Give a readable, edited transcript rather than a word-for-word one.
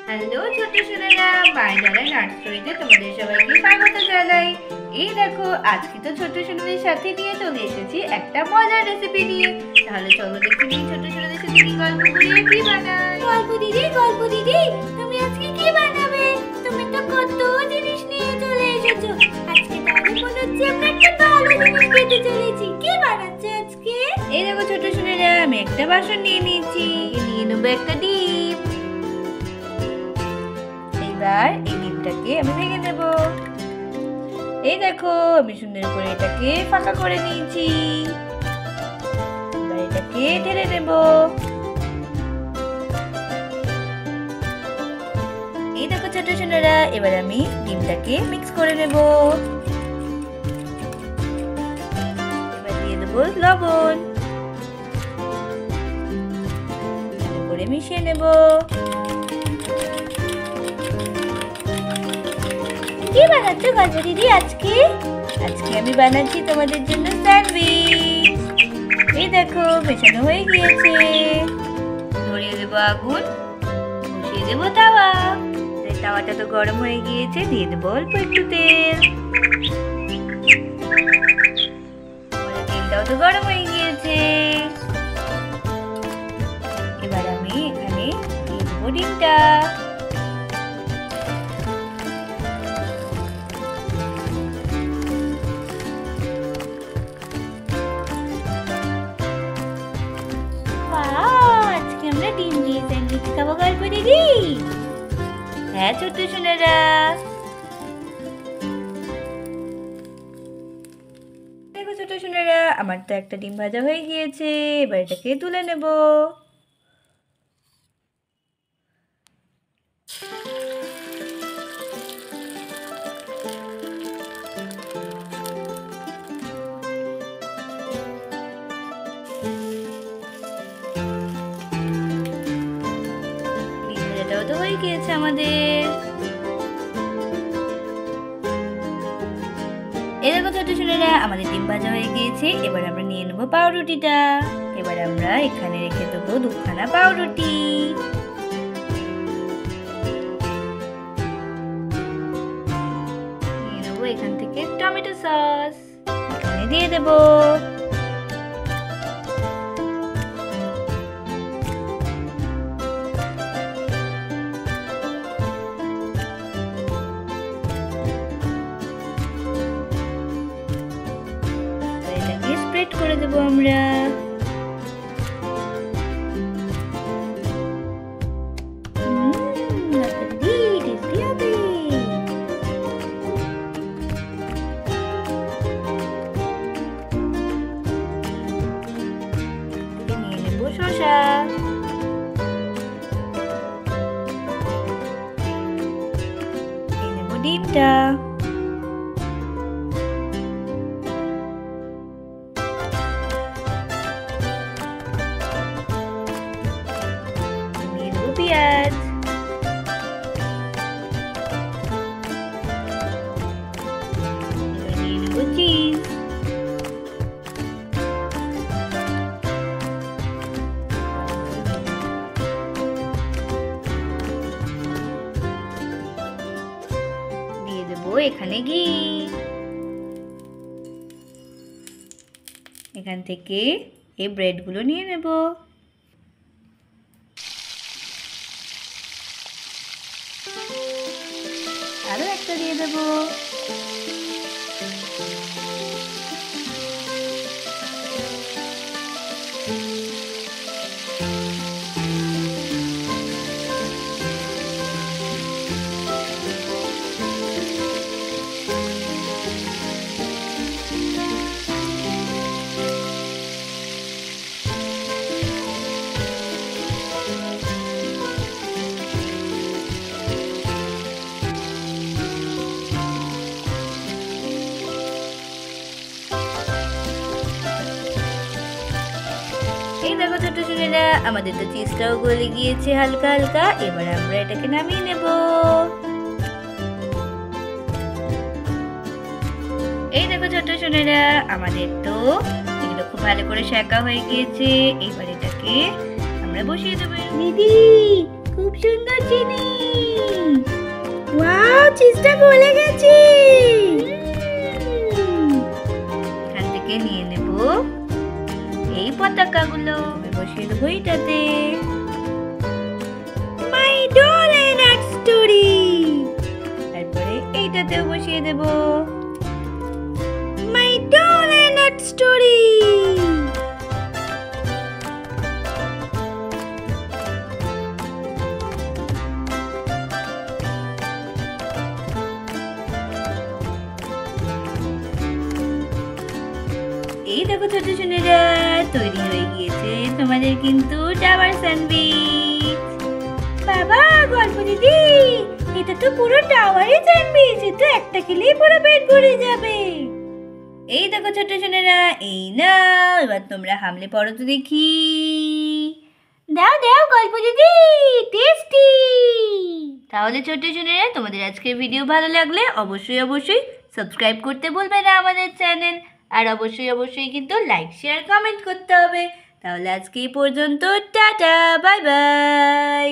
Hello ছোট সোনারা, মায়ের নার্সারিতে তোমাদের সবাইকে স্বাগত জানাই। এই দেখো, আজকে তো ছোট সোনাদের সাথে নিয়ে চলে এসেছি একটা মজার রেসিপি নিয়ে। তাহলে চলো দেখে নিই ছোট সোনাদের সাথে কি গল্প করিয়ে কি বানাই। গল্প দিদি, তুমি আজকে কি বানাবে? তুমি তো কত জিনিস নিয়ে চলে এসেছো। আজকে তাহলে মনে হচ্ছে আমরা একটা ভালো জিনিস খেতে চলেছি। কি বানাচ্ছো আজকে? এই দেখো ছোট সোনারা, আমি একটা বাসন নিয়ে নিয়েছি। নিয়ে নেবো একটা ডিম। এবার এই ডিমটাকে আমি ভেঙে নেব। এই দেখো, আমি সুন্দর করে এটাকে ফাঁকা করে নিয়েছি। এবার এটাকে ঢেলে নেব। এই দেখো ছোট সোনারা, এবার আমি ডিমটাকে মিক্স করে নেব। এবার দিয়ে দেবো লবণ। ভালো করে মিশিয়ে নেব। কি বানাচ্ছো গল্প দিদি আজকে? আজকে আমি বানাচ্ছি তোমাদের জন্য স্যান্ডউইচ। এই দেখো, মেশানো হয়ে গিয়েছে। ধরিয়ে দেবো আগুন, বসিয়ে দেবো তাওয়া। তাওয়াটা তো গরম হয়ে গিয়েছে, দিয়ে দেবো অল্প একটু তেল। তেলটাও তো গরম হয়ে গিয়েছে। এবার আমি এখানে দিয়ে দেবো ডিমটা। আজকে আমরা ডিম দিয়ে স্যান্ডউইচ খাবো গল্প দিদি। হ্যাঁ ছোট্ট সোনারা, দেখো ছোট সোনারা, আমার তো একটা ডিম ভাজা হয়ে গিয়েছে। এবার এটাকে তুলে নেব। ডিম ভাজাটাও তো হয়ে গিয়েছে আমাদের। এই দেখো ছোট সোনারা, আমাদের ডিম ভাজা হয়ে গিয়েছে। এবার আমরা নিয়ে নেবো পাউরুটিটা। এবার আমরা এখানে রেখে দেবো দুখানা পাউরুটি। নিয়ে নেবো এখান থেকে টমেটো সস, এখানে দিয়ে দেবো। এটাকে স্প্রেড করে দেবো আমরা। টেস্টি হবে। নিয়ে নেবো শসা। নিয়ে নেবো ডিমটা। নিয়ে নেবো পেঁয়াজ। এবার নিয়ে নেবো চিজ। দিয়ে দেবো এখানে ঘি। এখান থেকে এই ব্রেডগুলো নিয়ে নেব। আরো একটা দিয়ে দেবো। এই দেখো ছোট সোনারা, আমাদের তো চিজটাও গলে গিয়েছে হালকা হালকা। এবার আমরা এটাকে নামিয়ে নেব। এই দেখো ছোট সোনারা, আমাদের তো এগুলো খুব ভালো করে সেকা হয়ে গিয়েছে। এবার এটাকে আমরা বসিয়ে দেবো। দিদি খুব সুন্দর জিনিস। ওয়াও, চিজটা গলে গেছে। এখান থেকে নিয়ে নেব এই পতাকাগুলো, আমি বসিয়ে দেবো এইটাতে। মাই ডল এন্ড আর্ট স্টোরি। তারপরে এইটাতেও বসিয়ে দেব মাই ডল এন্ড আর্ট স্টোরি। এই দেখো ছোট সোনারা, তৈরি হয়ে গিয়েছে তোমাদের কিন্তু টাওয়ার স্যান্ডউইচ। বাবা, গল্প দিদি, এটা তো পুরো টাওয়ারে স্যান্ডউইচ। তো একটা খেলেই পুরো পেট ভরে যাবে। এই দেখো ছোট সোনারা, এই নাও, এবার তোমরা হামলে পড়ো তো দেখি। দাও দাও গল্প দিদি, টেস্টি। তাহলে ছোট সোনারা, তোমাদের আজকের ভিডিও ভালো লাগলে অবশ্যই সাবস্ক্রাইব করতে ভুলবে না আমাদের চ্যানেল। আর অবশ্যই কিন্তু লাইক শেয়ার কমেন্ট করতে হবে। তাহলে আজকে এই পর্যন্ত, টাটা, বাই বাই।